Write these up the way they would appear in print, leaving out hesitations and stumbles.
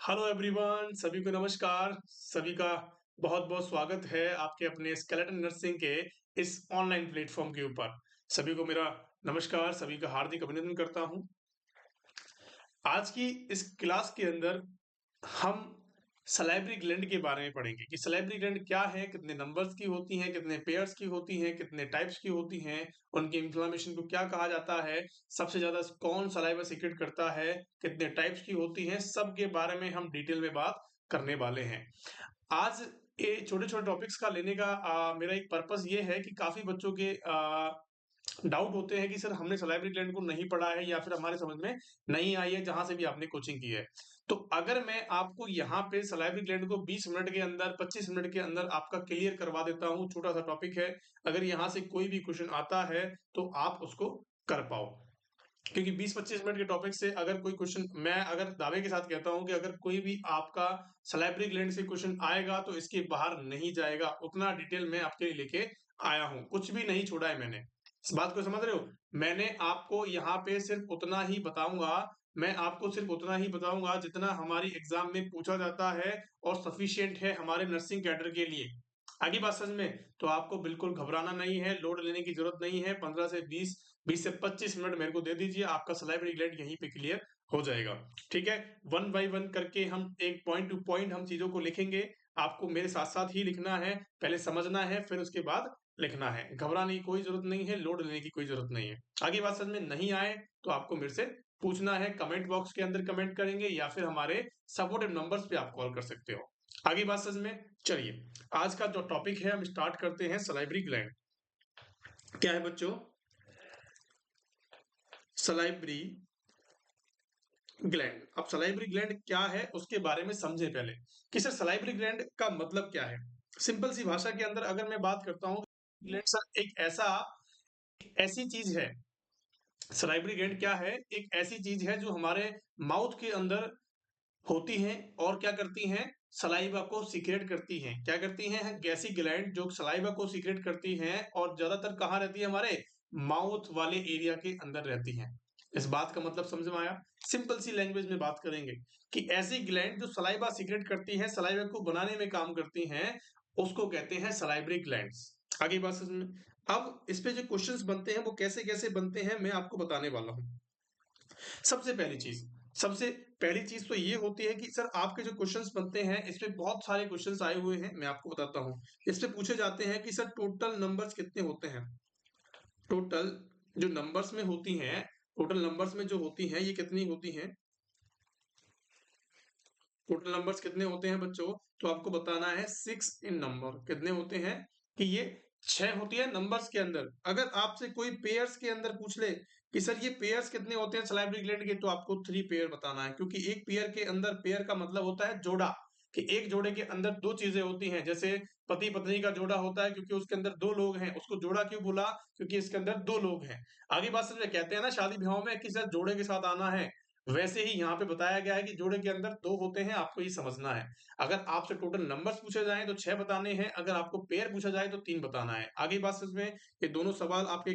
Hello everyone, सभी को नमस्कार। सभी का बहुत-बहुत स्वागत है आपके अपने स्केलेटन नर्सिंग के इस ऑनलाइन प्लेटफ़ॉर्म के ऊपर। सभी को मेरा नमस्कार, सभी का हार्दिक अभिनंदन करता हूँ। आज की इस क्लास के अंदर हम सलाइवरी ग्लैंड के बारे में पढ़ेंगे कि सलाइवरी ग्लैंड क्या है, कितने नंबर्स की होती हैं, कितने पेयर्स की होती हैं, कितने टाइप्स की होती हैं, उनकी इन्फ्लेमेशन को क्या कहा जाता है, सबसे ज़्यादा कौन सलाइवा सीक्रेट करता है, कितने टाइप्स की होती हैं, सब के बारे में हम डिटेल में बात करने वाले हैं। आज ये छोटे-छोटे टॉपिक्स का लेने का मेरा एक पर्पस ये है कि काफ़ी बच्चों के डाउट होते हैं कि सर हमने सलाइवरी ग्लैंड को नहीं पढ़ा है या फिर हमारे समझ में नहीं आई है जहाँ से भी आपने कोचिंग की है। तो अगर मैं आपको यहाँ पे सलाइवरी ग्लैंड को 20 मिनट के अंदर 25 मिनट के अंदर आपका क्लियर करवा देता हूँ, छोटा-सा टॉपिक है। अगर यहाँ से कोई भी क्वेश्चन आता है तो आप उसको कर पाओ। क्योंकि 20-25 मिनट के टॉपिक से अगर कोई क्वेश्चन मैं अगर दावे के साथ कहता हूँ कि अगर कोई भी आपका सलाइवरी ग्लैंड से क्वेश्चन आएगा तो इसके बाहर नहीं जाएगा। उतना डिटेल मैं आपके लिए लेके आया हूँ। कुछ भी नहीं छोड़ा है मैंने। इस बात को समझ रहे हो? मैंने आपको यहाँ पे सिर्फ उतना ही बताऊँगा मैं आपको सिर्फ उतना ही बताऊँगा जितना हमारी एग्ज़ाम में पूछा जाता है और सफिशिएंट है हमारे नर्सिंग कैडर के लिए। आगे बात समझ में? तो आपको बिल्कुल घबराना नहीं है, लोड लेने की ज़रूरत नहीं है। 15 से 20 से 25 मिनट मेरे को दे दीजिए, आपका सलाइवरी ग्लैंड यहीं पे क्लियर हो जाएगा। ठीक है? वन बाय वन करके हम एक पॉइंट टू पॉइंट हम चीज़ों को लिखेंगे। आपको मेरे साथ-साथ ही लिखना है, पहले समझना है, फिर उसके बाद लिखना है। घबराने की कोई ज़रूरत नहीं है, लोड लेने की कोई ज़रूरत नहीं है। आगे बात समझ में नहीं आए, तो आपको मेरे से पूछना है, कमेंट बॉक्स के अंदर कमेंट करेंगे या फिर हमारे सपोर्टिव नंबर्स पे आप कॉल कर सकते हो। आगे बात समझ में? चलिए, आज का जो टॉपिक है हम स्टार्ट करते हैं सलाइवरी ग्लैंड। क्या है बच्चों? Salivary gland. अब सलाइवरी ग्लैंड क्या है उसके बारे में समझे पहले कि सर सलाइवरी ग्लैंड का मतलब क्या है। सिंपल सी भाषा के अंदर अगर मैं बात करता हूँ, ग्लैंड सर एक ऐसी चीज है। सलाइवरी ग्लैंड क्या है? एक ऐसी चीज है जो हमारे माउथ के अंदर होती हैं और क्या करती हैं? सलाइवा को सीक्रेट करती हैं। क्या करती हैं? गैसी ग्लैंड जो सलाइवा को सीक्रेट करती हैं और ज्यादातर कहाँ रहती है? हमारे माउथ वाले एरिया के अंदर रहती हैं। इस बात का मतलब समझ में आया? सिंपल सी लैंग्वेज में बात करेंगे कि ऐसी ग्लैंड जो सलाइवा सीक्रेट करती हैं, सलाइवा को बनाने में काम करती हैं, उसको कहते हैं सलाइवरी ग्लैंड्स। आगे बात समझ में? अब इस पे जो क्वेश्चंस बनते हैं वो कैसे-कैसे बनते हैं मैं आपको बताने वाला हूँ। सबसे पहली चीज सबसे पहली चीज तो ये होती है कि सर आपके जो क्वेश्चंस बनते हैं इस पे बहुत सारे क्वेश्चंस आए हुए हैं, मैं आपको बताता हूँ। इस पे पूछे जाते हैं कि सर टोटल नंबर्स कितने होते हैं। टोटल जो नंबर्स में होती हैं, टोटल नंबर्स में जो होती हैं ये कितनी होती हैं। टोटल नंबर्स कितने होते हैं बच्चों? तो आपको बताना है 6 इन नंबर। कितने होते हैं? कि ये 6 होती है नंबर्स के अंदर। अगर आपसे कोई पेयर्स के अंदर पूछ ले कि सर ये पेयर्स कितने होते हैं सलाइवरी ग्लैंड के, तो आपको 3 पेयर बताना है, क्योंकि एक पेयर के अंदर पेयर का मतलब होता है जोड़ा, कि एक जोड़े के अंदर 2 चीजें होती हैं। जैसे पति-पत्नी का जोड़ा होता है क्योंकि उसके अंदर 2 लोग हैं, उसको जोड़ा क्यों बोला? क्योंकि इसके अंदर 2 लोग हैं। आगे बात समझ में? कहते हैं ना शादी-ब्याह में कि सर जोड़े के साथ आना है, वैसे ही यहाँ पे बताया गया है कि जोड़े के अंदर 2 होते हैं, आपको ये समझना है। अगर आपसे टोटल नंबर्स पूछे जाएँ तो 6 बताने हैं, अगर आपको पेयर पूछा जाए तो 3 बताना है। आगे बात समझ में? ये दोनों सवाल आपके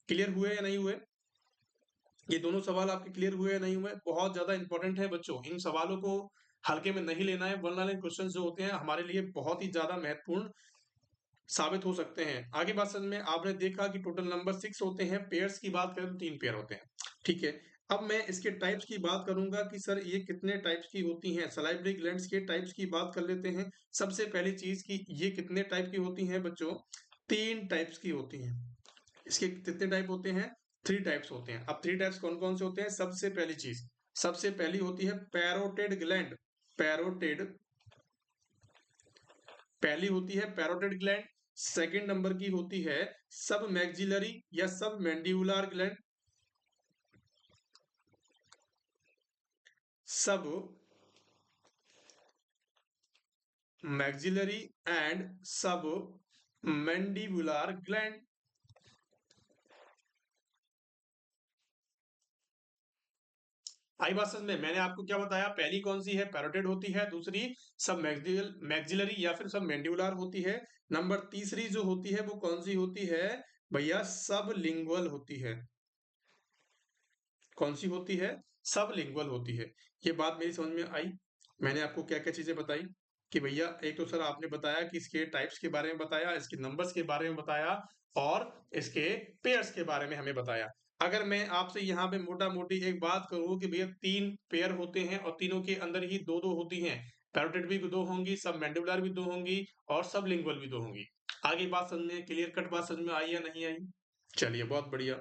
क्लियर हुए या नहीं हुए? ये दोनों सवाल आपके क्लियर हुए या नहीं हुए? बहुत ज़्यादा इंपॉर्टेंट है बच्चों, इन सवालों को हल्के में नहीं लेना है, वरना वाले क्वेश्चंस जो होते हैं हमारे लिए बहुत ही ज़्यादा महत्वपूर्ण साबित हो सकते हैं। आगे बात समझ में? आपने देखा कि टोटल नंबर 6 होते हैं, पेयर्स की बात करें तो 3 पेयर होते हैं। ठीक है। अब मैं इसके टाइप्स की बात करूँगा कि सर ये कितने टाइप्स की होती हैं। सलाइवरी ग्लैंड्स के टाइप्स की बात कर लेते हैं। सबसे पहली चीज़ कि ये कितने टाइप की होती हैं बच्चों? 3 टाइप्स की होती हैं। इसके कितने टाइप होते हैं? 3 टाइप्स होते हैं। अब 3 टाइप्स कौन-कौन से होते हैं? सबसे पहली चीज़, सबसे पहली होती है पैरोटिड ग्लैंड। पैरोटिड पहली होती है पैरोटिड ग्लैंड। सेकंड नंबर की होती है सब मैक्सिलरी या सब मैंडिबुलर ग्लैंड। सब मैक्सिलरी एंड सब मैंडिबुलर ग्लैंड। आई बात समझ में? मैंने आपको क्या बताया? पहली कौन सी है? पैरोटिड होती है। दूसरी सब मैक्सिलरी या फिर सब मैंडिबुलर होती है। नंबर तीसरी जो होती है वो कौन सी होती है भैया? सब लिंगुअल होती है। कौन सी होती है? सब लिंगुअल होती है। ये बात मेरी समझ में आई? मैंने आपको क्या-क्या चीज़ें बताई कि भैया एक तो सर आपने बताया कि इसके टाइप्स के बारे में बताया, इसके नंबर्स के बारे में बताया और इसके पेयर्स के बारे में हमें बताया। अगर मैं आपसे यहाँ पे मोटा-मोटी एक बात कहूँ कि भैया 3 पेयर होते हैं और तीनों के अंदर ही 2-2 होती हैं। पैरोटिड भी 2 होंगी, सबमैंडिबुलर भी 2 होंगी और सबलिंगुअल भी 2 होंगी। आगे बात समझ में क्लियर कट बात समझ में आई या नहीं आई? चलिए बहुत बढ़िया।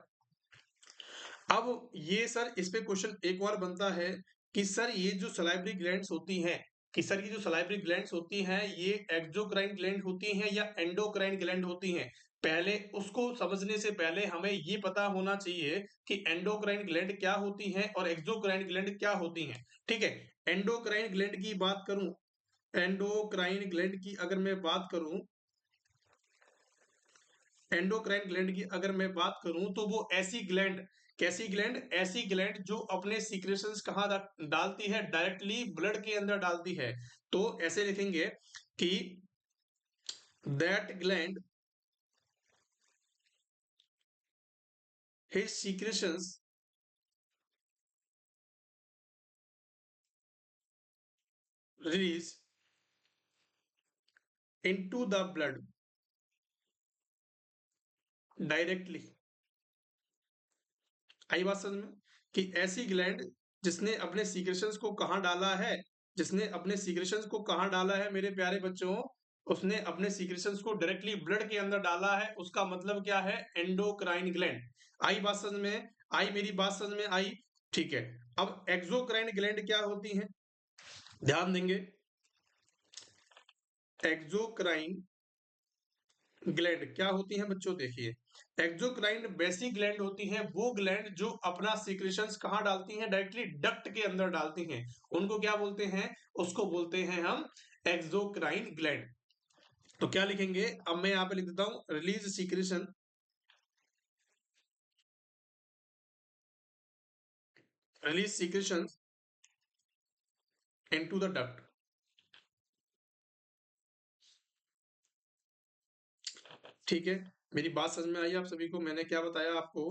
अब ये सर इस पे क्वेश्चन एक और बनता है कि सर ये जो सलाइवरी ग्लैंड्स होती हैं कि सर ये जो सलाइवरी ग्लैंड्स होती हैं ये एक्सोक्राइन ग्लैंड होती हैं या एंडोक्राइन ग्लैंड होती हैं। पहले उसको समझने से पहले हमें ये पता होना चाहिए कि एंडोक्राइन ग्लैंड क्या होती हैं और एक्सोक्राइन ग्लैंड क्या होती हैं। ठीक है, एंडोक्राइन ग्लैंड की बात करूं, एंडोक्राइन ग्लैंड की अगर मैं बात करूं, एंडोक्राइन ग्लैंड की अगर मैं बात करूं तो वो ऐसी ग्लैंड, कैसी ग्लैंड, ऐसी ग्लैंड जो अपने सीक्रेशंस कहाँ डालती है, डायरेक्टली ब्लड के अंदर डालती है। तो ऐसे लिखेंगे कि that gland his secretions release into the blood directly. आई बात समझ में कि ऐसी ग्लैंड जिसने अपने सीक्रेशंस को कहाँ डाला है, जिसने अपने सीक्रेशंस को कहाँ डाला है मेरे प्यारे बच्चों, उसने अपने सीक्रेशंस को डायरेक्टली ब्लड के अंदर डाला है, उसका मतलब क्या है, एंडोक्राइन ग्लैंड। आई बात समझ में आई, मेरी बात समझ में आई? ठीक है। अब एक्सोक्राइन ग्लैंड क्या होती हैं, ध्यान देंगे। एक्सोक्राइन ग्लैंड क्या होती हैं बच्चों, देखिए एक्सोक्राइन बेसिक ग्लैंड होती हैं वो ग्लैंड जो अपना सीक्रेशंस कहाँ डालती हैं, डायरेक्टली डक्ट के अंदर डालती हैं। उनको क्या बोलते हैं, उसको बोलते हैं हम एक्सोक्राइन ग्लैंड। तो क्या लिखेंगे, अब मैं यहाँ पे लिख देता हूं, release secretion, release secretion into the duct. ठीक है, मेरी बात समझ में आई आप सभी को? मैंने क्या बताया आपको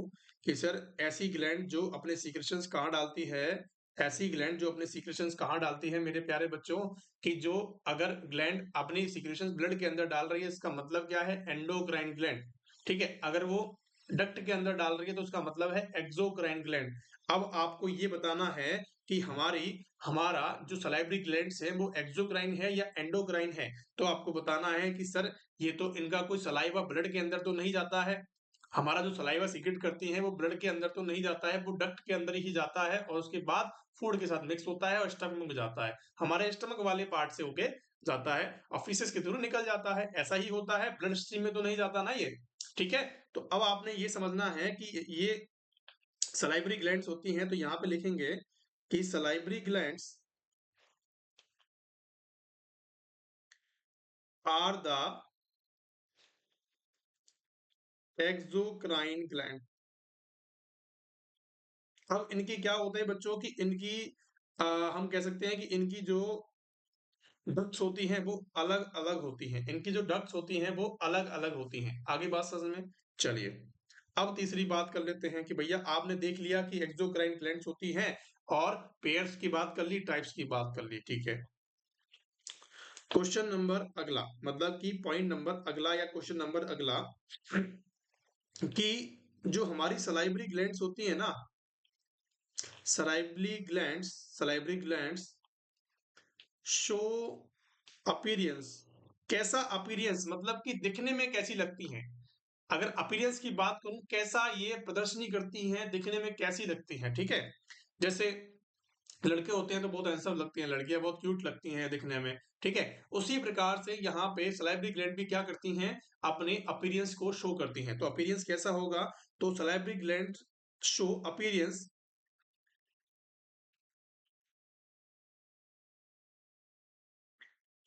कि सर ऐसी ग्लैंड जो अपने सीक्रेशंस कहाँ डालती है, ऐसी ग्लैंड जो अपने सीक्रेशंस कहाँ डालती है मेरे प्यारे बच्चों, कि जो अगर ग्लैंड अपनी सीक्रेशंस ब्लड के अंदर डाल रही है इसका मतलब क्या है, एंडोक्राइन ग्लैंड। ठीक है, अगर वो डक्ट के अंदर डाल रही है तो उसका मतलब है एक्सोक्राइन ग्लैंड। अब आपको ये बताना है कि हमारा जो सलाइवरी ग्लैंड्स है वो एक्सोक्राइन है या एंडोक्राइन है। तो आपको बताना है कि सर ये तो इनका कोई सलाइवा ब्लड के अंदर तो नहीं जाता है, हमारा जो सलाइवा सीक्रेट करती है वो ब्लड के अंदर तो नहीं जाता है, वो डक्ट के अंदर ही जाता है और उसके बाद फूड के साथ मिक्स होता है और स्टमक में जाता है, हमारे स्टमक वाले पार्ट से होके जाता है और फीसेस के थ्रू निकल जाता है। ऐसा ही होता है, ब्लड स्ट्रीम में तो नहीं जाता ना ये। ठीक है, तो अब आपने ये समझना है कि ये सलाइवरी ग्लैंड्स होती हैं, तो यहाँ पे लिखेंगे कि salivary glands are the exocrine gland. अब इनकी क्या होता है बच्चों की, इनकी हम कह सकते हैं कि इनकी जो डक्ट्स होती हैं वो अलग-अलग होती हैं। इनकी जो डक्ट्स होती हैं वो अलग-अलग होती हैं। आगे बात समझ में? चलिए, अब तीसरी बात कर लेते हैं कि भैया आपने देख लिया कि एक्सोक्राइन ग्लैंड्स होती हैं और पेयर्स की बात कर ली, टाइप्स की बात कर ली, ठीक है। क्वेश्चन नंबर अगला, मतलब कि पॉइंट नंबर अगला या क्वेश्चन नंबर अगला कि जो हमारी सलाइवरी ग्लैंड्स होती है ना, सलाइवरी ग्लैंड्स शो अपीयरेंस। कैसा अपीयरेंस, मतलब कि दिखने में कैसी लगती हैं। अगर अपीयरेंस की बात करूं, कैसा ये प्रदर्शनी करती हैं, दिखने में कैसी लगती हैं, ठीक है। जैसे लड़के होते हैं तो बहुत हैंडसम लगती हैं, लड़कियां बहुत क्यूट लगती हैं दिखने में, ठीक है। उसी प्रकार से यहाँ पे सलाइवरी ग्लैंड भी क्या करती हैं, अपने अपीयरेंस को शो करती हैं। तो अपीयरेंस कैसा होगा, तो सलाइवरी ग्लैंड शो अपीयरेंस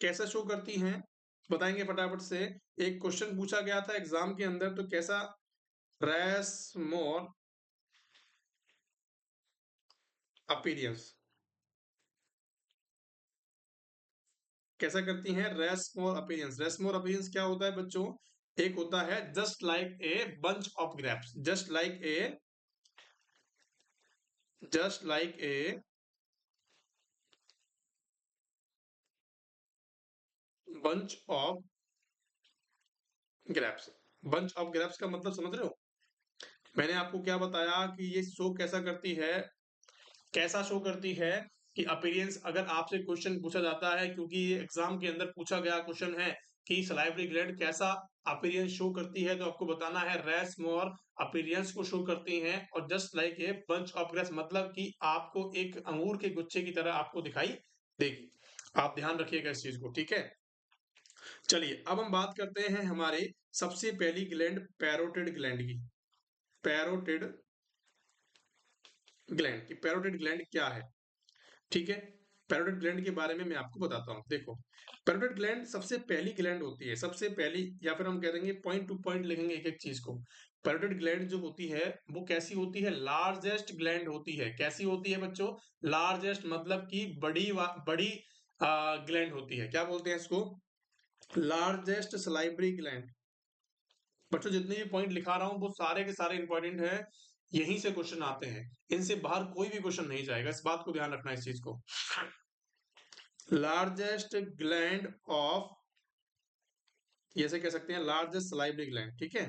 कैसा शो करती हैं, बताएंगे फटाफट से। एक क्वेश्चन पूछा गया था एग्जाम के अंदर, तो कैसा, रैसमोर अपीयरेंस कैसा करती हैं, रेस्मोर अपीयरेंस। रेस्मोर अपीयरेंस क्या होता है बच्चों, एक होता है just like a bunch of grapes, just like a bunch of grapes. Bunch of grapes का मतलब समझ रहे हो? मैंने आपको क्या बताया कि ये शो कैसा करती है, कैसा शो करती है कि अपीयरेंस, अगर आपसे क्वेश्चन पूछा जाता है, क्योंकि ये एग्जाम के अंदर पूछा गया क्वेश्चन है कि सलाइवरी ग्लैंड कैसा अपीयरेंस शो करती है, तो आपको बताना है रेस मोर अपीयरेंस को शो करती हैं, और just like a bunch of grapes मतलब कि आपको एक अंगूर के गुच्छे की तरह आपको दिखाई देगी। आप ध्यान रखिएगा इस चीज को, ठीक है। चलिए अब हम बात करते हैं हमारे सबसे पहली ग्लैंड पैरोटिड ग्लैंड की। पैरोटिड ग्लैंड की, पैरोटिड ग्लैंड क्या है, ठीक है। पैरोटिड ग्लैंड के बारे में मैं आपको बताता हूँ। देखो, पैरोटिड ग्लैंड सबसे पहली ग्लैंड होती है, सबसे पहली, या फिर हम कह देंगे पॉइंट टू पॉइंट लिखेंगे एक एक चीज को। पैरोटिड ग्लैंड जो होती है वो कैसी होती है, लार्जेस्ट ग्लैंड होती है। कैसी होती है बच्चों? लार्जेस्ट मतलब कि बड़ी ग्लैंड होती है। क्या बोलते हैं इसको? Largest salivary gland. बच्चों जितने भी पॉइंट लिखा रहा हूँ वो सारे के सारे इंपॉर्टेंट हैं, यहीं से क्वेश्चन आते हैं, इनसे बाहर कोई भी क्वेश्चन नहीं जाएगा, इस बात को ध्यान रखना, इस चीज को। लार्जेस्ट ग्लैंड ऑफ, ऐसे कह सकते हैं लार्जेस्ट सलाइवरी ग्लैंड, ठीक है।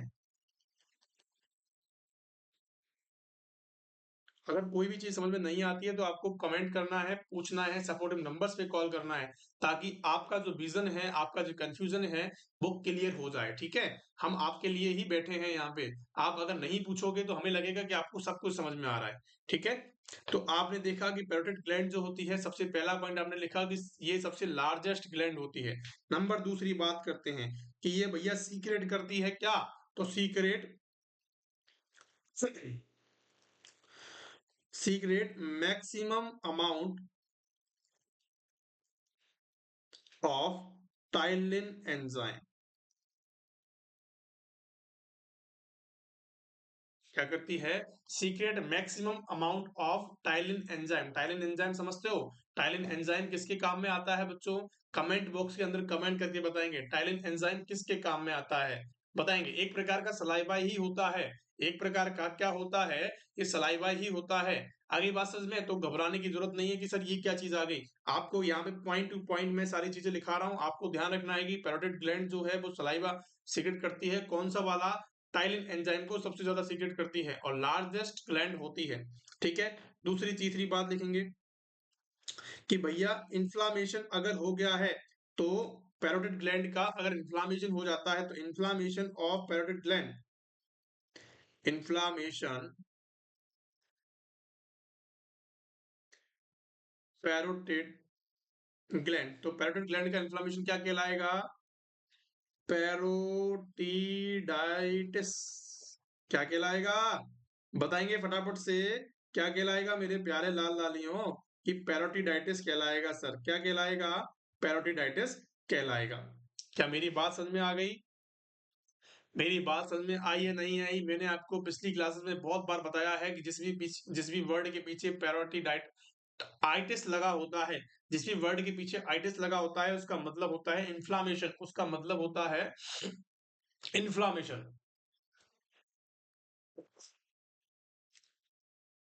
अगर कोई भी चीज समझ में नहीं आती है तो आपको कमेंट करना है, पूछना है, सपोर्टिव नंबर्स पे कॉल करना है, ताकि आपका जो विजन है, आपका जो कंफ्यूजन है वो क्लियर हो जाए, ठीक है। हम आपके लिए ही बैठे हैं यहाँ पे। आप अगर नहीं पूछोगे तो हमें लगेगा कि आपको सब कुछ समझ में आ रहा है, ठीक है। तो आपने देखा कि पैरोटिड ग्लैंड जो होती है, सबसे पहला पॉइंट आपने लिखा कि ये सबसे लार्जेस्ट ग्लैंड होती है। नंबर दूसरी बात करते हैं कि ये भैया सीक्रेट करती है क्या, तो secret secret maximum amount of ptyalin enzyme. क्या करती है? Secret maximum amount of ptyalin enzyme. Ptyalin enzyme समझते हो? टाइलिन एंजाइम किसके काम में आता है बच्चों? कमेंट बॉक्स के अंदर कमेंट करके बताएंगे टाइलिन एंजाइम किसके काम में आता है, बताएंगे। एक प्रकार का सलाइवा ही होता है, एक प्रकार का क्या होता है, ये सलाइवा ही होता है। आगे बात समझ में, तो घबराने की जरूरत नहीं है कि सर ये क्या चीज आ गई। आपको यहाँ पे पॉइंट टू पॉइंट में सारी चीजें लिखा रहा हूँ, आपको ध्यान रखना है कि पैरोटिड ग्लैंड जो है वो सलाइवा सीक्रेट करती है, कौन सा वाला? टाइलिन एंजाइम को सबसे ज्यादा सीक्रेट करती है, और लार्जेस्ट ग्लैंड होती है, ठीक है। दूसरी तीसरी बात लिखेंगे कि भैया इन्फ्लामेशन अगर हो गया है, तो पैरोटिड ग्लैंड का अगर इन्फ्लामेशन हो जाता है, तो inflammation of parotid gland, inflammation parotid gland, तो पैरोटिड ग्लैंड का इन्फ्लामेशन क्या कहलाएगा? पैरोटिडाइटिस। क्या कहलाएगा? बताएंगे फटाफट से, क्या कहलाएगा मेरे प्यारे लाल लालियों? कि पैरोटिडाइटिस कहलाएगा सर। क्या कहलाएगा? पैरोटिडाइटिस कहलाएगा। क्या मेरी बात समझ में आ गई? मेरी बात समझ में आई है नहीं आई? मैंने आपको पिछली क्लासेस में बहुत बार बताया है कि जिस भी वर्ड के पीछे पैरोटिडाइट आइटिस लगा होता है, जिस भी वर्ड के पीछे आइटिस लगा होता है, उसका मतलब होता है इन्फ्लामेशन, उसका मतलब होता है इन्फ्लामेशन।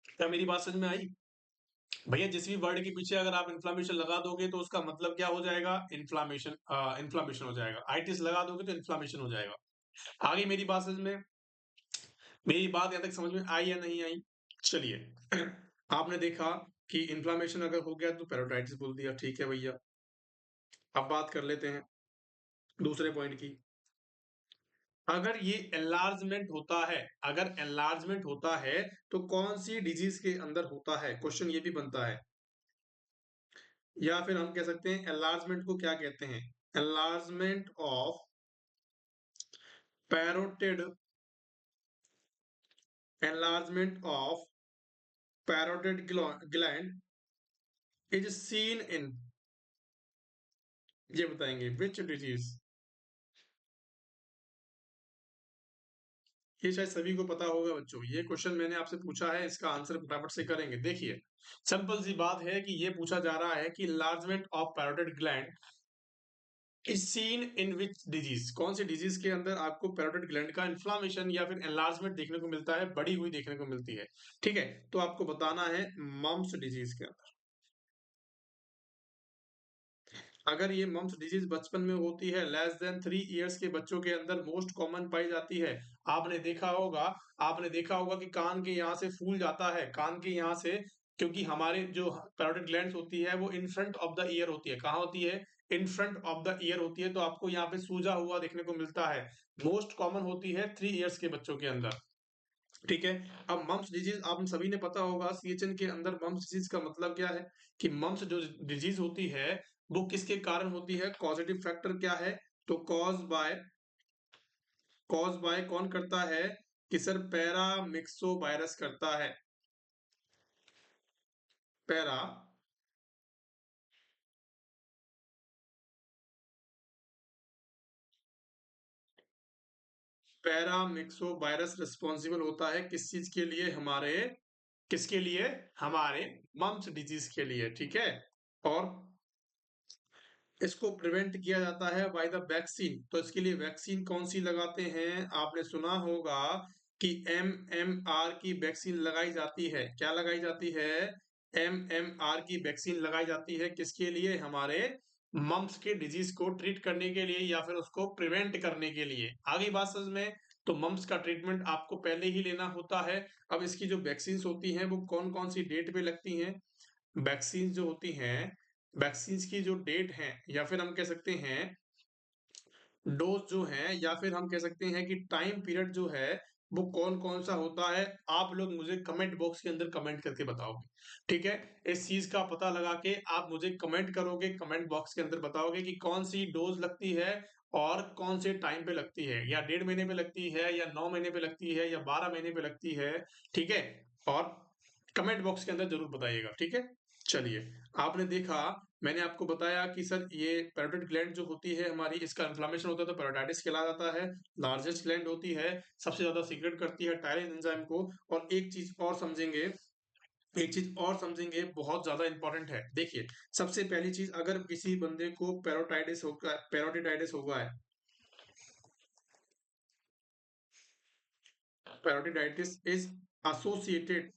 क्या मेरी बात समझ में आई? भैया जिस भी वर्ड के पीछे अगर आप इन्फ्लामेशन लगा दोगे तो उसका मतलब क्या हो जाएगा? इन्फ्लामेशन, इन्फ्लामेशन हो जाएगा। आइटिस लगा दोगे तो इन्फ्लामेशन हो जाएगा। आगे मेरी बात समझ में, मेरी बात यहाँ तक समझ में आई या नहीं आई? चलिए आपने देखा कि इन्फ्लामेशन अगर हो गया तो पेरोटाइटिस बोल दिया, ठीक है भैया। अब बात कर लेते हैं दूसरे पॉइंट की। अगर ये एनलार्जमेंट होता है, अगर एनलार्जमेंट होता है तो कौन सी डिजीज के अंदर होता है, क्वेश्चन ये भी बनता है। या फिर हम कह सकते हैं एनलार्जमेंट को क्या कहते हैं? Enlargement of parotid, enlargement of parotid gland is seen in, ये बताएंगे विच डिजीज। ये शायद सभी को पता होगा बच्चों, ये क्वेश्चन मैंने आपसे पूछा है, इसका आंसर फटाफट से करेंगे। देखिए सिंपल सी बात है कि ये पूछा जा रहा है कि लार्जमेंट of parotid gland is seen in which disease, कौन सी डिजीज के अंदर आपको पैरोटिड ग्लैंड का इन्फ्लामेशन या फिर एनलार्जमेंट देखने को मिलता है, बड़ी हुई देखने को मिलती है, ठीक है। तो आपको बताना है मम्स डिजीज के अंदर। अगर ये मम्प्स डिजीज बचपन में होती है, लेस देन 3 इयर्स के बच्चों के अंदर मोस्ट कॉमन पाई जाती है। आपने देखा होगा आपने देखा होगा कि कान के यहाँ से फूल जाता है, कान के यहाँ से, क्योंकि हमारे जो पैरोटिड ग्लैंड्स होती है वो in front of the year होती है। कहाँ होती है? In front of the year होती है, तो आपको यहाँ पे सूजा हुआ देखने को मिलता है। मोस्ट कॉमन होती है 3 इयर्स के बच्चों के अंदर। ठीक है। अब मम्प्स डिजीज आप सभी ने पता होगा, सीएचएन के अंदर मम्प्स डिजीज का मतलब क्या है, कि मम्प्स जो डिजीज होती है वो किसके कारण होती है, कॉजेटिव फैक्टर क्या है, तो कॉज बाय कौन करता है, कि सर पैरामिक्सो वायरस करता है। पैरा पैरामिक्सो वायरस रिस्पॉन्सिबल होता है किस चीज के लिए, हमारे किसके लिए, हमारे मम्प्स डिजीज के लिए। ठीक है। और इसको प्रिवेंट किया जाता है बाय द वैक्सीन। तो इसके लिए वैक्सीन कौन सी लगाते हैं, आपने सुना होगा कि MMR की वैक्सीन लगाई जाती है। क्या लगाई जाती है? MMR की वैक्सीन लगाई जाती है किसके लिए, हमारे मम्प्स के डिजीज को ट्रीट करने के लिए या फिर उसको प्रिवेंट करने के लिए। आगे बात समझ में? तो मम्प्स का ट्रीटमेंट आपको पहले ही लेना होता है। अब इसकी जो वैक्सीन होती हैं वो कौन कौन सी डेट पे लगती हैं, वैक्सीन जो होती हैं, वैक्सीन की जो डेट है, या फिर हम कह सकते हैं डोज जो है, या फिर हम कह सकते हैं कि टाइम पीरियड जो है वो कौन कौन सा होता है, आप लोग मुझे कमेंट बॉक्स के अंदर कमेंट करके बताओगे। ठीक है। इस चीज का पता लगा के आप मुझे कमेंट करोगे, कमेंट बॉक्स के अंदर बताओगे कि कौन सी डोज लगती है और कौन से टाइम पे लगती है, या 1.5 महीने पे लगती है, या 9 महीने पे लगती है, या 12 महीने पे लगती है। ठीक है। और कमेंट बॉक्स के अंदर जरूर बताइएगा। ठीक है। चलिए, आपने देखा, मैंने आपको बताया कि सर ये पैरोटिड ग्लैंड जो होती है हमारी, इसका इन्फ्लेमेशन होता है तो पैरोटाइटिस कहलाता है। लार्जेस्ट ग्लैंड होती है, सबसे ज्यादा सीक्रेट करती है टायरिन एंजाइम को। और एक चीज और समझेंगे बहुत ज्यादा इंपॉर्टेंट है। देखिए, सबसे पहली चीज, अगर किसी बंदे को पैरोटिटाइटिस होगा है, पैरोटिटाइटिस इज एसोसिएटेड,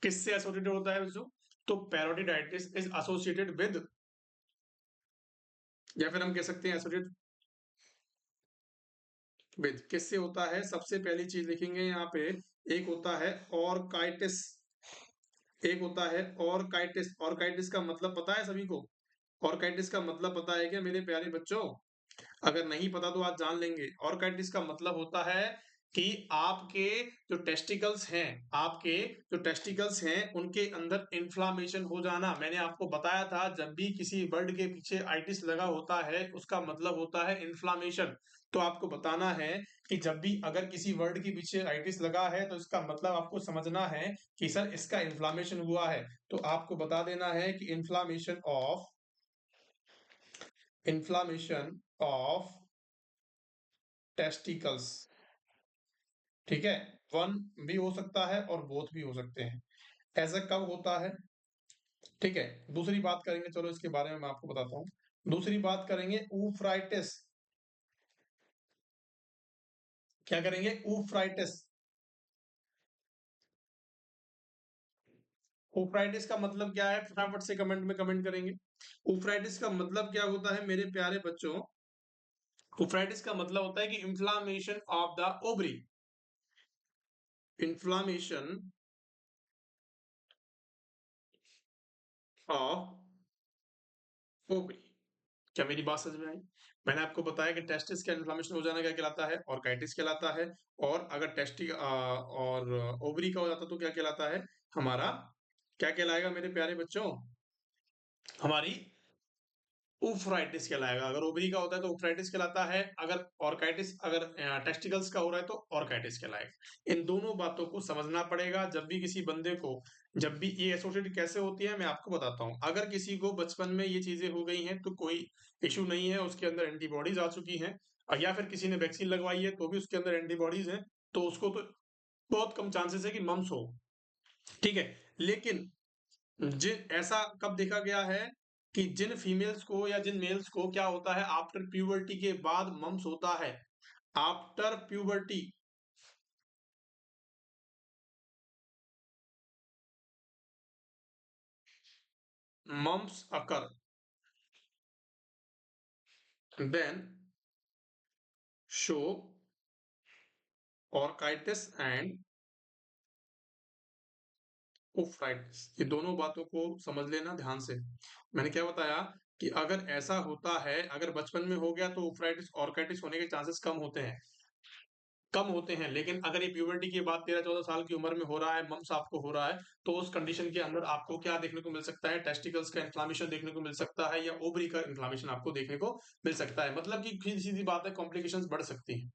किससे एसोसिएटेड होता है बच्चों? तो पैरोटिटाइटिस इज एसोसिएटेड विद, या फिर हम कह सकते हैं एसोसिएटेड विद, किससे होता है? सबसे पहली चीज लिखेंगे यहाँ पे, एक होता है ऑर्काइटिस, एक होता है ऑर्काइटिस। ऑर्काइटिस का मतलब पता है सभी को? ऑर्काइटिस का मतलब पता है क्या मेरे प्यारे बच्चों? अगर नहीं पता तो आज जान लेंगे। ऑर्काइटिस का मतलब होता है कि आपके जो टेस्टिकल्स हैं, आपके जो टेस्टिकल्स हैं उनके अंदर इन्फ्लामेशन हो जाना। मैंने आपको बताया था, जब भी किसी वर्ड के पीछे आइटिस लगा होता है उसका मतलब होता है इन्फ्लामेशन। तो आपको बताना है कि जब भी अगर किसी वर्ड के पीछे आइटिस लगा है तो इसका मतलब आपको समझना है कि सर इसका इन्फ्लामेशन हुआ है। तो आपको बता देना है कि इन्फ्लामेशन ऑफ टेस्टिकल्स। ठीक है। वन भी हो सकता है और बोथ भी हो सकते हैं। ऐसा कब होता है? ठीक है। दूसरी बात करेंगे, चलो इसके बारे में मैं आपको बताता हूँ। दूसरी बात करेंगे ऊफ्राइटिस। क्या करेंगे? ऊफ्राइटिस। ऊफ्राइटिस का मतलब क्या है, फटाफट से कमेंट में कमेंट करेंगे। ऊफ्राइटिस का मतलब क्या होता है मेरे प्यारे बच्चों? ऊफ्राइटिस का मतलब होता है कि inflammation of the ovary, inflammation of ovary. क्या मेरी बात समझ में आई? मैंने आपको बताया कि टेस्टिस का इन्फ्लेमेशन हो जाना क्या कहलाता है, ऑर्काइटिस कहलाता है। और अगर और ओवरी का हो जाता तो क्या कहलाता है, हमारा क्या कहलाएगा मेरे प्यारे बच्चों? हमारी ऊफ्राइटिस कहलाएगा। अगर ओवरी का होता है तो ऊफ्राइटिस कहलाता है, अगर टेस्टिकल्स का हो रहा है तो ऑर्काइटिस कहलाएगा। इन दोनों बातों को समझना पड़ेगा जब भी किसी बंदे को, जब भी ये एसोसिएटेड कैसे होती है मैं आपको बताता हूँ। अगर किसी को बचपन में ये चीजें हो गई हैं तो कोई इश्यू नहीं है, उसके अंदर एंटीबॉडीज आ चुकी हैं, या फिर किसी ने वैक्सीन लगवाई है तो भी उसके अंदर एंटीबॉडीज हैं, तो उसको तो बहुत कम चांसेस है कि मम्स हो। ठीक है। लेकिन जिन ऐसा कब देखा गया है कि जिन फीमेल्स को या जिन मेल्स को क्या होता है, आफ्टर प्यूबर्टी के बाद मम्स होता है, after puberty, mumps occur, then show orchitis and ओफ्राइटिस। ये दोनों बातों को समझ लेना ध्यान से। मैंने क्या बताया कि अगर ऐसा होता है, अगर बचपन में हो गया तो ओफ्राइटिस, ऑर्काइटिस होने के चांसेस कम होते हैं। लेकिन अगर ये प्यूबर्टी की बात 13-14 साल की उम्र में हो रहा है, मम्स आपको हो रहा है, तो उस कंडीशन के अंदर आपको क्या देखने को मिल सकता है? टेस्टिकल्स का इन्फ्लेमेशन देखने को मिल सकता है, या ओवरी का इन्फ्लेमेशन आपको देखने को मिल सकता है। मतलब कि सीधी-सीधी बात है, कॉम्प्लिकेशंस बढ़ सकती हैं।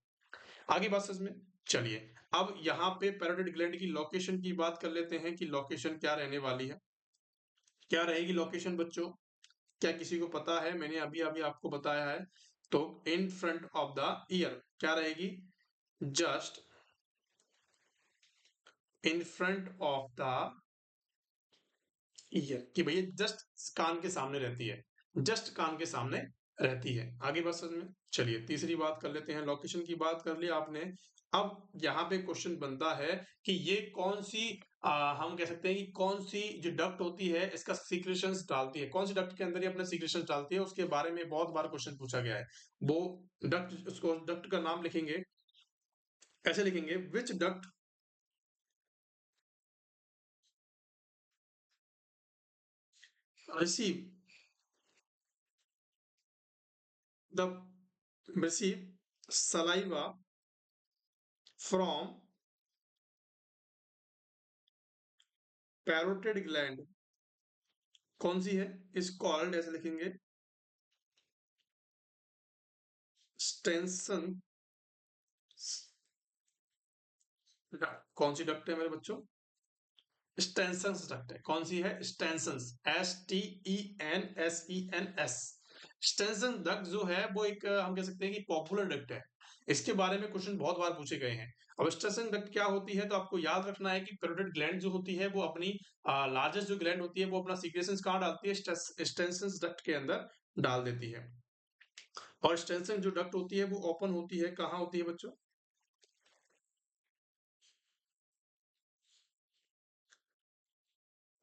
आगे बात समझ में? चलिए, अब यहाँ पे पैरोटिड ग्लैंड की लोकेशन की बात कर लेते हैं कि लोकेशन क्या रहने वाली है। क्या रहेगी लोकेशन बच्चों? क्या किसी को पता है? मैंने अभी-अभी आपको बताया है। तो in front of the year क्या रहेगी? Just in front of the year, कि भैया जस्ट कान के सामने रहती है, जस्ट कान के सामने रहती है। आगे बात समझ में? चलिए, तीसरी बात कर लेते हैं। लोकेशन की बात कर ली आपने। अब यहाँ पे क्वेश्चन बनता है कि ये कौन सी हम कह सकते हैं कि कौन सी जो डक्ट होती है इसका सीक्रेशंस डालती है, कौन सी डक्ट के अंदर ये अपने सीक्रेशंस डालती है, उसके बारे में बहुत बार क्वेश्चन पूछा गया है। वो डक्ट, उसको डक्ट का नाम लिखेंगे, कैसे लिखेंगे? Which duct receive the receive saliva from parotid gland, कौन सी है? इज कॉल्ड, ऐसे लिखेंगे, स्टेंसन डक्ट। कौन सी डक्ट है मेरे बच्चों? स्टेंसन डक्ट है। कौन सी है? Stensen, STENSENS। स्टेंसन डक्ट जो है वो एक हम कह सकते हैं कि पॉपुलर डक्ट है। इसके बारे में क्वेश्चन बहुत बार पूछे गए हैं। अब स्टेंसन डक्ट क्या होती है, तो आपको याद रखना है कि पैरोटिड ग्लैंड जो होती है वो अपनी लार्जेस्ट जो ग्लैंड होती है वो अपना सीक्रेशंस कहाँ डालती है? स्टेंसन डक्ट के अंदर डाल देती है। और स्टेंसन जो डक्ट होती है वो ओपन होती है, कहाँ होती है बच्चों?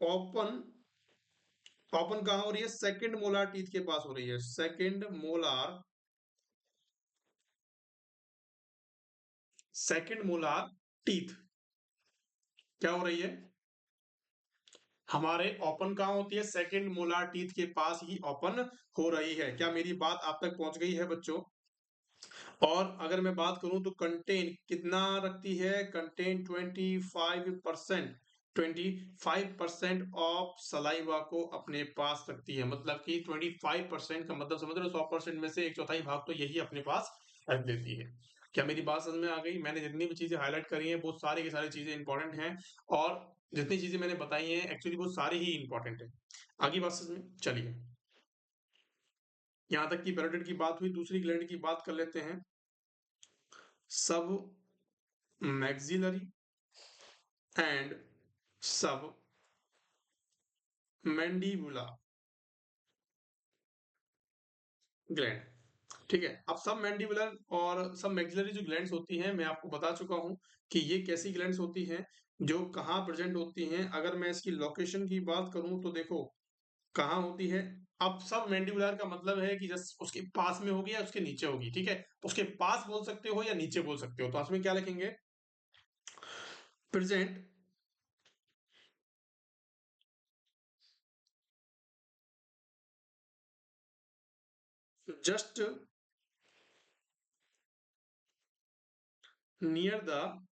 ओपन, ओपन कहाँ हो रही है? सेकंड मोलार टीथ के पास हो रही है। सेकंड मोलार टीथ क्या हो रही है हमारे? ओपन कहाँ होती है? सेकंड मोलार टीथ के पास ही ओपन हो रही है। क्या मेरी बात आप तक पहुंच गई है बच्चों? और अगर मैं बात करूं तो कंटेन कितना रखती है? कंटेन 25%, 25% ऑफ सलाइवा को अपने पास रखती है। मतलब कि 25% का मतलब समझ रहे हो? 100% में से एक चौथाई भाग तो यही अपने पास रख देती है। क्या मेरी बात समझ में आ गई? मैंने जितनी भी चीजें हाईलाइट करी हैं वो सारी की सारी चीजें इंपॉर्टेंट हैं, और जितनी चीजें मैंने बताई हैं एक्चुअली वो सारी ही इंपॉर्टेंट है। आगे बात समझ में? चलिए, यहाँ तक की पैरोटिड की बात हुई। दूसरी ग्लैंड की बात कर लेते हैं, सब मैक्सिलरी एंड सब मैंडिबुला ग्लैंड। ठीक है, अब सब मैंडिबुलर और सब मैक्सिलरी जो ग्लैंड्स होती हैं, मैं आपको बता चुका हूं कि ये कैसी ग्लैंड्स होती हैं, जो कहाँ प्रेजेंट होती हैं। अगर मैं इसकी लोकेशन की बात करूं तो देखो कहाँ होती है। अब सब मैंडिबुलर का मतलब है कि जस्ट उसके पास में होगी या उसके नीचे होगी। ठीक है, उसके पास बोल सकते हो या नीचे बोल सकते हो। तो उसमें क्या लिखेंगे? Present just near the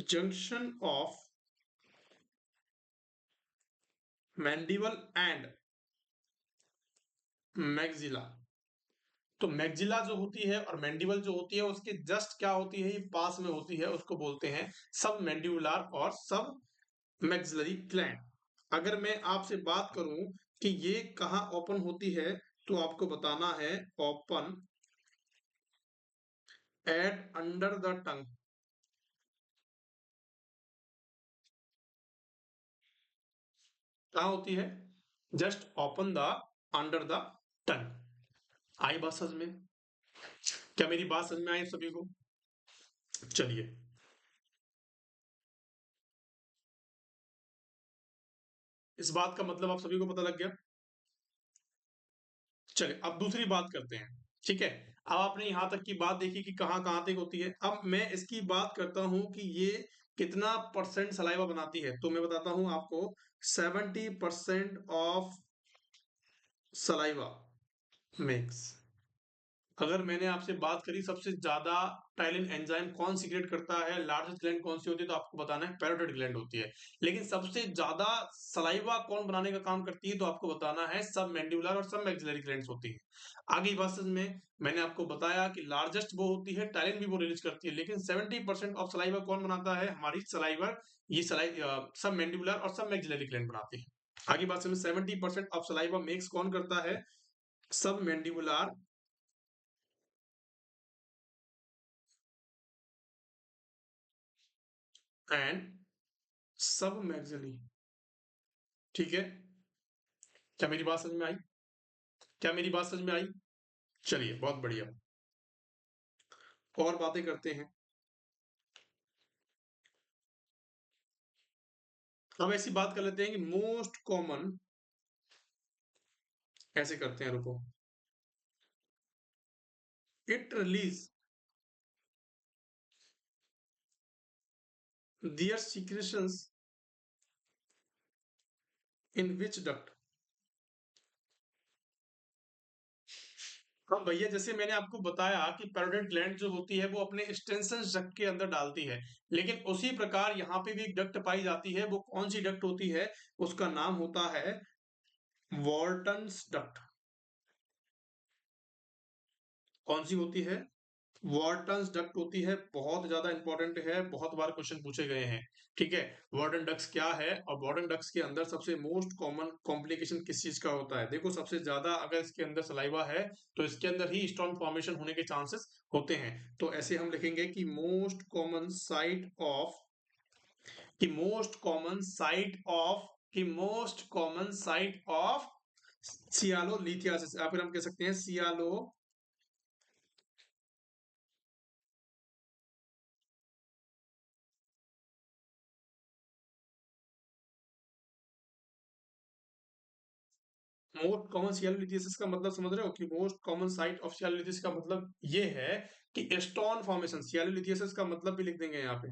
junction of mandible and maxilla. तो मैक्सिला जो होती है और मैंडिबल जो होती है उसके जस्ट क्या होती है? ये पास में होती है, उसको बोलते हैं सब मैंडिबुलर और सब मैक्सिलरी ग्लैंड। अगर मैं आपसे बात करूं कि ये कहाँ ओपन होती है, तो आपको बताना है open at under the tongue. कहाँ होती है? Just open the under the tongue. आई बात समझ में? क्या मेरी बात समझ में आई सभी को? चलिए, इस बात का मतलब आप सभी को पता लग गया। चलिए अब दूसरी बात करते हैं। ठीक है, अब आपने यहां तक की बात देखी कि कहाँ कहाँ तक होती है। अब मैं इसकी बात करता हूं कि ये कितना परसेंट सलाइवा बनाती है, तो मैं बताता हूं आपको 70% ऑफ सलाइवा मेक्स। अगर मैंने आपसे बात करी सबसे ज्यादा टाइलिन एंजाइम कौन सीक्रेट करता है, लार्जेस्ट ग्लैंड कौन सी होती है, तो आपको बताना है पैरोटिड ग्लैंड होती है। लेकिन सबसे ज्यादा सलाइवा कौन बनाने का काम करती है, तो आपको बताना है सब मैंडिबुलर और सब मैक्सिलरी ग्लैंड्स होती है। आगे बात समझ में, मैंने आपको बताया कि लार्जेस्ट वो होती है, टाइलिन भी वो रिलीज करती है, लेकिन 70% ऑफ सलाइवा कौन बनाता है, हमारी सलाइवर, ये सब मैंडिबुलर और सब मैक्सिलरी ग्लैंड बनाती है। आगे बात समझ, 70% ऑफ सलाइवा मेक्स कौन करता है, सब मैंडिबुलर एंड सब मैक्सिलरी। ठीक है, क्या मेरी बात समझ में आई? क्या मेरी बात समझ में आई? चलिए बहुत बढ़िया, और बातें करते हैं। अब ऐसी बात कर लेते हैं कि मोस्ट कॉमन ऐसे करते हैं, रुको। It release their secretions in which duct. हाँ भैया, जैसे मैंने आपको बताया कि पैरोटिड ग्लैंड जो होती है वो अपने एक्सटेंशन डक्ट के अंदर डालती है, लेकिन उसी प्रकार यहाँ पे भी एक डक्ट पाई जाती है। वो कौन सी डक्ट होती है, उसका नाम होता है वॉल्टन्स डक्ट। कौन सी होती है? वॉर्टन्स डक्ट होती है। बहुत ज्यादा इंपॉर्टेंट है, बहुत बार क्वेश्चन पूछे गए हैं। ठीक है, वॉर्टन डक्ट्स क्या है, और वॉर्टन डक्ट्स के अंदर सबसे मोस्ट कॉमन कॉम्प्लिकेशन किस चीज का होता है। देखो, सबसे ज्यादा अगर इसके अंदर सलाइवा है तो इसके अंदर ही स्टोन फॉर्मेशन होने के चांसेस होते हैं। तो ऐसे हम लिखेंगे कि मोस्ट कॉमन साइट ऑफ कि most common site of sialolithiasis, या फिर हम कह सकते हैं सियालो। मोस्ट कॉमन सियालिथिसिस का मतलब समझ रहे हो कि मोस्ट कॉमन साइट ऑफ सियालिथिस का मतलब ये है कि स्टोन फॉर्मेशन। सियालिथिसिस का मतलब भी लिख देंगे यहाँ पे।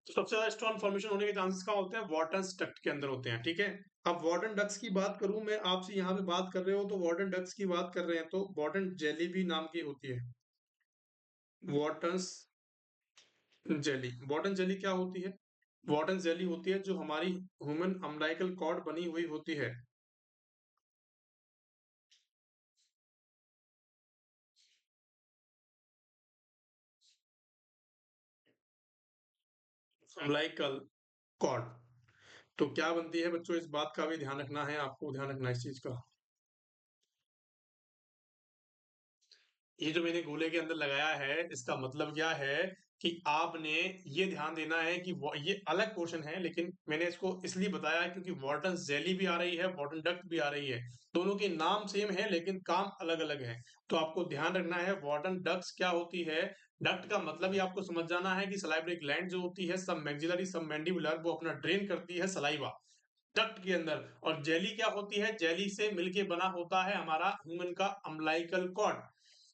तो सबसे ज्यादा स्टोन फॉर्मेशन होने के चांसेस कहाँ होते हैं, वार्टन डक्ट के अंदर होते हैं। ठीक है, अब वार्डन डक्स की बात करूं मैं आपसे, यहाँ पे बात कर रहे हो तो वार्डन डक्स की बात कर रहे हैं, तो वार्डन जेली भी नाम की होती है। वाटर्स जेली, वार्डन जेली क्या होती है? वार्डन जेली होती है जो हमारी ह्यूमन अम्लाइकल कॉर्ड बनी हुई होती है। अम्लाइकल कॉर्ड, तो क्या बनती है बच्चों, इस बात का भी ध्यान रखना है, आपको ध्यान रखना है इस चीज का। ये जो मैंने गोले के अंदर लगाया है, इसका मतलब क्या है कि आपने ये ध्यान देना है कि ये अलग पोर्शन है, लेकिन मैंने इसको इसलिए बताया है क्योंकि वार्टन जेली भी आ रही है, वार्टन डक्ट भी आ रही है। दोनों के नाम सेम है लेकिन काम अलग अलग है। तो आपको ध्यान रखना है वार्टन डक्ट्स क्या होती है। डक्ट का मतलब ही आपको समझ जाना है कि सलाइवरी ग्लैंड जो होती है, सब मैक्सिलरी सब मैंडिबुलर, वो अपना ड्रेन करती है सलाइवा डक्ट के अंदर। और जेली क्या होती है, जेली से मिलके बना होता है हमारा ह्यूमन का अम्लाइकल कॉर्ड,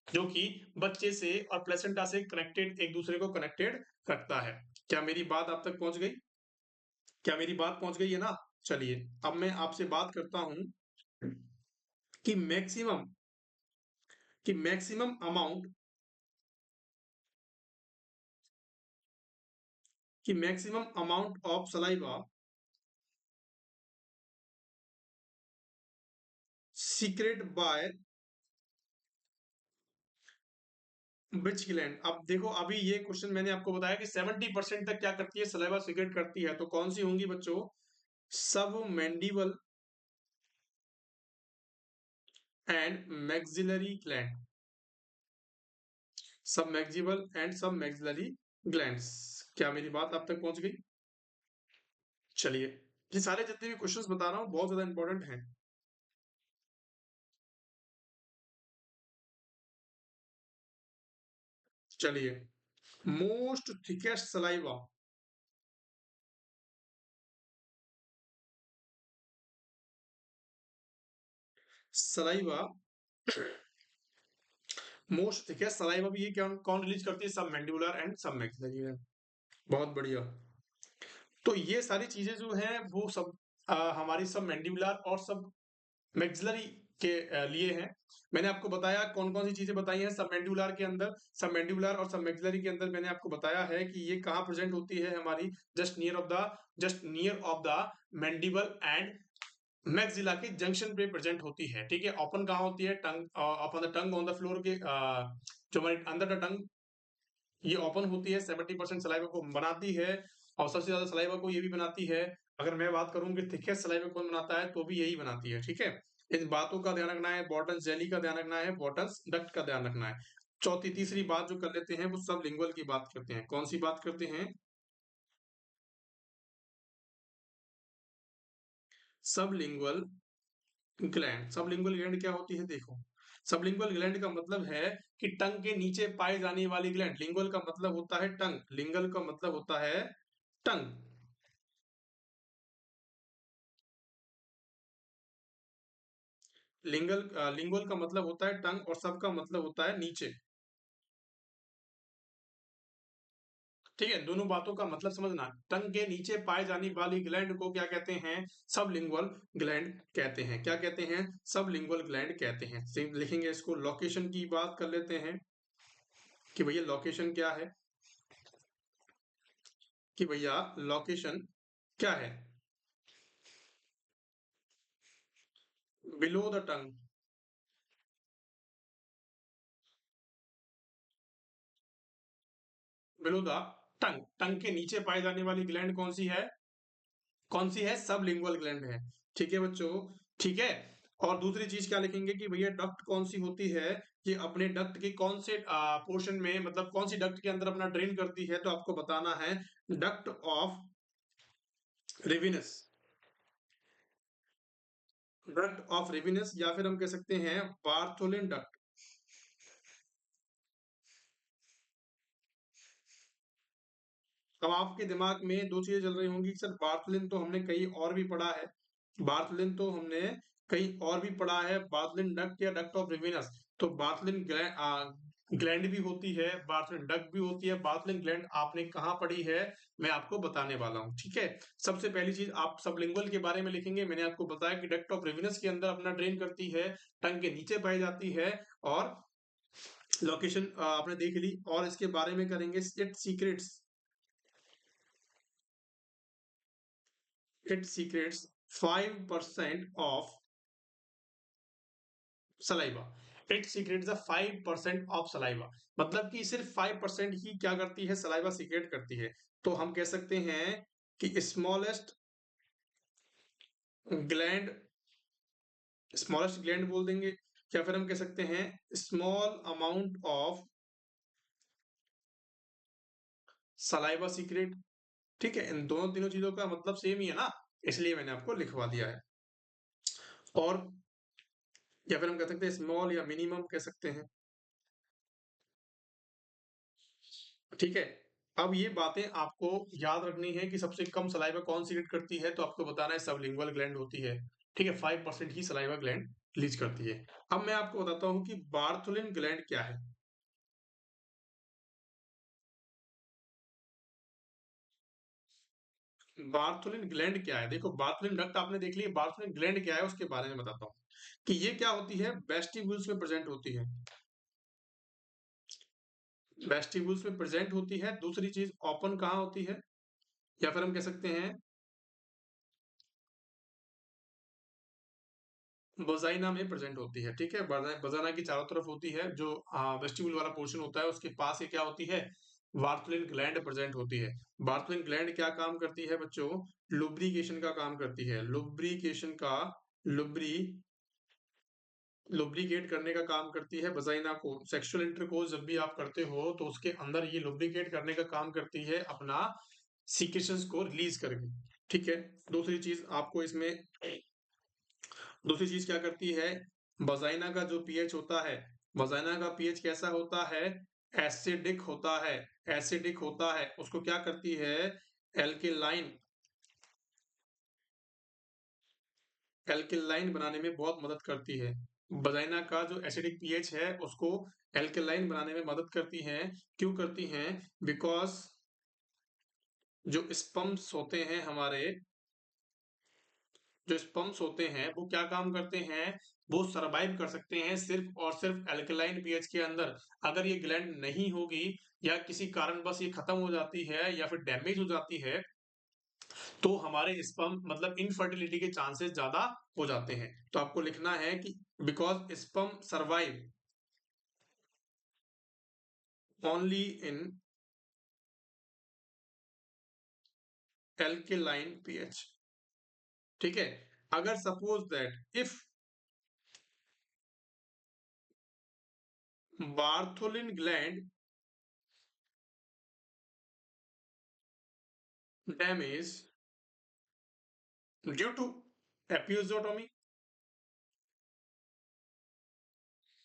जो कि बच्चे से और प्लेसेंटा से कनेक्टेड, एक दूसरे को कनेक्टेड रखता है। क्या मेरी बात आप तक पहुंच गई? क्या मेरी बात पहुंच गई है ना? चलिए, अब मैं आपसे बात करता हूं कि maximum amount of saliva secret by which gland. अब देखो, अभी ये क्वेश्चन मैंने आपको बताया कि 70% तक क्या करती है, सलाइवा सीक्रेट करती है, तो कौन सी होंगी बच्चों? सब मैंडिबल एंड मैक्सिलरी ग्लैंड। सब मैक्सिबल एंड सब मैक्सिलरी ग्लैंड्स। क्या मेरी बात आप तक पहुंच गई? चलिए, ये सारे जितने भी क्वेश्चंस बता रहा हूँ बहुत ज्यादा इंपॉर्टेंट हैं। चलिए, most thickest saliva. Saliva most thickest saliva भी ये कौन कौन रिलीज करती है? सब मैंडिबुलर एंड सब मैक्सिलरी ग्लैंड। बहुत बढ़िया। तो ये सारी चीजें जो हैं वो सब हमारी सब मैंडिबुलर और सब मैक्सिलरी के लिए हैं। मैंने आपको बताया कौन-कौन सी चीजें बताई हैं सबमैंडिबुलर के अंदर, सबमैंडिबुलर और सब मैक्सिलरी के अंदर मैंने आपको बताया है कि ये कहाँ प्रेजेंट होती है हमारी just near of the mandible and maxilla के जंक्शन पे प्रेजेंट होती है। ठीक है, ओपन कहाँ होती है? Tongue upon the tongue on the floor के जो हमारी अंडर द टंग ये ओपन होती है, 70% सलाइवा को बनाती है और सबसे ज्यादा सलाइवा को ये भी बनाती है। अगर मैं बात करूं कि थिकेस्ट सलाइवा कौन बनाता है तो भी यही बनाती है। ठीक है, इन बातों का ध्यान रखना है, बॉटल्स जेली का ध्यान रखना है, बॉटल्स डक्ट का ध्यान रखना है। चौथी तीसरी बात जो कर लेते हैं वो सब लिंगुअल की बात करते हैं। कौन सी बात करते हैं? सब लिंगुअल ग्लैंड। सबलिंगुअल ग्लैंड क्या होती है? देखो, सबलिंगुअल ग्लैंड का मतलब है कि टंग के नीचे पाई जाने वाली ग्लैंड। लिंगुअल का मतलब होता है टंग, लिंगल का मतलब होता है टंग। लिंगुअल का मतलब होता है टंग और सब का मतलब होता है नीचे। ठीक है, दोनों बातों का मतलब समझना। टंग के नीचे पाए जाने वाली ग्लैंड को क्या कहते हैं? सबलिंगुअल ग्लैंड कहते हैं। क्या कहते हैं? सबलिंगुअल ग्लैंड कहते हैं। लिखेंगे इसको। लोकेशन की बात कर लेते हैं कि भैया लोकेशन क्या है, कि भैया लोकेशन क्या है? Below the tongue. Below the tongue, tongue के नीचे पाई जाने वाली ग्लैंड कौन सी है? कौन सी है? सबलिंगुअल ग्लैंड है। ठीक है बच्चों, ठीक है। और दूसरी चीज क्या लिखेंगे कि भैया डक्ट कौन सी होती है, कि अपने डक्ट के कौन से पोर्शन में, मतलब कौन सी डक्ट के अंदर अपना ड्रेन करती है, तो आपको बताना है duct of Rivinus. Duct of Rivinus या फिर हम कह सकते हैं बार्थोलिन डक्ट। अब आपके दिमाग में दो चीजें चल रही होंगी, सर बार्थलिन तो हमने कहीं और भी पढ़ा है, बार्थलिन तो हमने कहीं और भी पढ़ा है, बार्थलिन डक्ट या डक्ट ऑफ रिवेनस। तो बार्थलिन ग्लैंड भी होती है, बार्थलिन डक्ट भी होती है, बार्थलिन ग्लैंड आपने कहाँ पढ़ी है? मैं आपको बताने वाला हूँ। ठीक है, सबसे पहली चीज आप सबलिंगुअल के बारे में लिखेंगे। मैंने आपको बताया कि डक्ट ऑफ रेविनस के अंदर अपना ड्रेन करती है, टंग के नीचे पाई जाती है, और लोकेशन आपने देख ली। और इसके बारे में करेंगे it secrets, it secretes 5% of saliva। it secretes the 5% of saliva, मतलब कि सिर्फ 5% ही क्या करती है? सलाइवा सीक्रेट करती है। तो हम कह सकते हैं कि ग्लैंड स्मॉलेस्ट ग्लैंड बोल देंगे, या फिर हम कह सकते हैं small amount of saliva secret. ठीक है, इन दोनों तीनों चीजों का मतलब सेम ही है ना, इसलिए मैंने आपको लिखवा दिया है। और या फिर हम कह सकते हैं स्मॉल या मिनिमम कह सकते हैं। ठीक है, अब ये बातें आपको याद रखनी है कि सबसे कम सलाइवा कौन सीक्रेट करती है, तो आपको बताना है सबलिंगुअल ग्लैंड होती है। ठीक है, 5% ही सलाइवा ग्लैंड रिलीज करती है। अब मैं आपको बताता हूं कि बार्थोलिन ग्लैंड क्या है। बार्थोलिन ग्लैंड क्या है? देखो, बार्थोलिन डक्ट आपने देख लिया, बार्थोलिन ग्लैंड क्या है उसके बारे में बताता हूँ कि ये क्या होती है। वेस्टिब्यूल्स में प्रेजेंट होती है, वेस्टिब्यूल्स में प्रेजेंट होती है। दूसरी चीज ओपन कहाँ होती है, या फिर हम कह सकते हैं वजाइना में प्रेजेंट होती है। ठीक है, वजाइना की चारों तरफ होती है, जो वेस्टिब्यूल वाला पोर्शन होता है उसके पास ये क्या होती है? बार्थोलिन ग्लैंड प्रेजेंट होती है। बार्थोलिन ग्लैंड क्या काम करती है बच्चों? लुब्रिकेशन का काम करती है, लुब्रिकेशन का लुब्री लुब्रिकेट करने का काम करती है वजाइना को। सेक्सुअल इंटरकोर्स जब भी आप करते हो तो उसके अंदर ये लुब्रिकेट करने का काम करती है, अपना सीक्रेशंस को रिलीज करके। ठीक है, दूसरी चीज आपको इसमें दूसरी चीज क्या करती है? वजाइना का जो पीएच होता है, वजाइना का पीएच कैसा होता है? एसिडिक होता है, एसिडिक होता है, उसको क्या करती है? एल्केलाइन एल्केलाइन बनाने में बहुत मदद करती है। वजाइना का जो एसिडिक पीएच है उसको एल्केलाइन बनाने में मदद करती हैं। क्यों करती हैं? बिकॉज़ जो स्पर्म्स होते हैं हमारे, जो स्पर्म्स होते हैं वो क्या काम करते हैं? वो सर्वाइव कर सकते हैं सिर्फ और सिर्फ अल्कलाइन पीएच के अंदर। अगर ये ग्लैंड नहीं होगी या किसी कारणवश ये खत्म हो जाती है या फिर डैमेज हो जाती है, तो हमारे स्पर्म मतलब इनफर्टिलिटी के चांसेस ज़्यादा हो जाते हैं। तो आपको लिखना है कि because sperm survive only in alkaline pH. ठीक है? अगर suppose that if Bartholin gland damage due to episiotomy,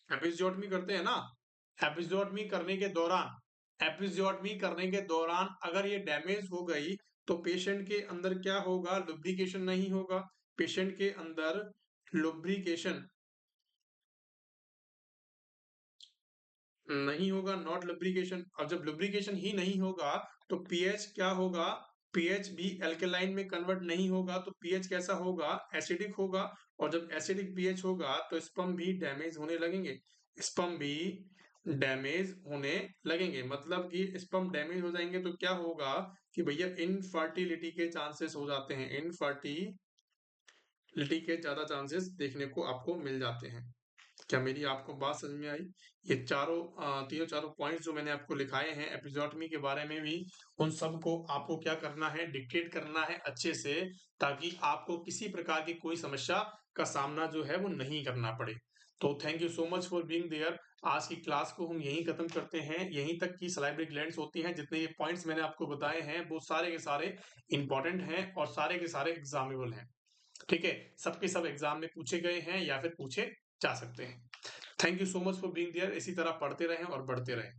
episiotomy करते हैं ना, एपिज़ोटमी करने के दौरान अगर ये डैमेज हो गई, तो पेशेंट के अंदर क्या होगा? लुब्रिकेशन नहीं होगा। पेशेंट के अंदर लुब्रिकेशन नहीं होगा, नॉट लुब्रिकेशन। और जब लुब्रिकेशन ही नहीं होगा, तो पीएच क्या होगा? पीएच भी अल्कलाइन में कन्वर्ट नहीं होगा, तो पीएच कैसा होगा? एसिडिक होगा। और जब एसिडिक पीएच होगा, तो स्पर्म भी डैमेज होने लगेंगे। स्पर्म भी डैमेज होने लगेंगे, मतलब कि स्पर्म डैमेज हो जाएंगे तो क्या होगा कि भैया इनफर्टिलिटी के चांसेस हो जाते हैं। इनफर्टिलिटी के ज्यादा चांसेस देखने को आपको मिल जाते हैं। क्या मेरी आपको बात समझ में आई? ये चारों तीनों चारों पॉइंट्स जो मैंने आपको लिखाए हैं एपिज़ोटमी के बारे में भी, उन सबको आपको क्या करना है? डिक्टेट करना है अच्छे से, ताकि आपको किसी प्रकार की कोई समस्या का सामना जो है वो नहीं करना पड़े। तो thank you so much for being there. आज की क्लास को हम यहीं खत्म करते हैं। यहीं तक की सलाइवरी ग्लैंड्स होती हैं। जितने ये पॉइंट्स मैंने आपको बताए हैं, वो सारे के सारे इंपॉर्टेंट हैं और सारे के सारे एग्जामेबल हैं। ठीक है? सबके सब एग्जाम में पूछे गए हैं या फिर पूछे जा सकते हैं। Thank you so much for being there. इसी तरह पढ़ते रहें और बढ़ते रहें।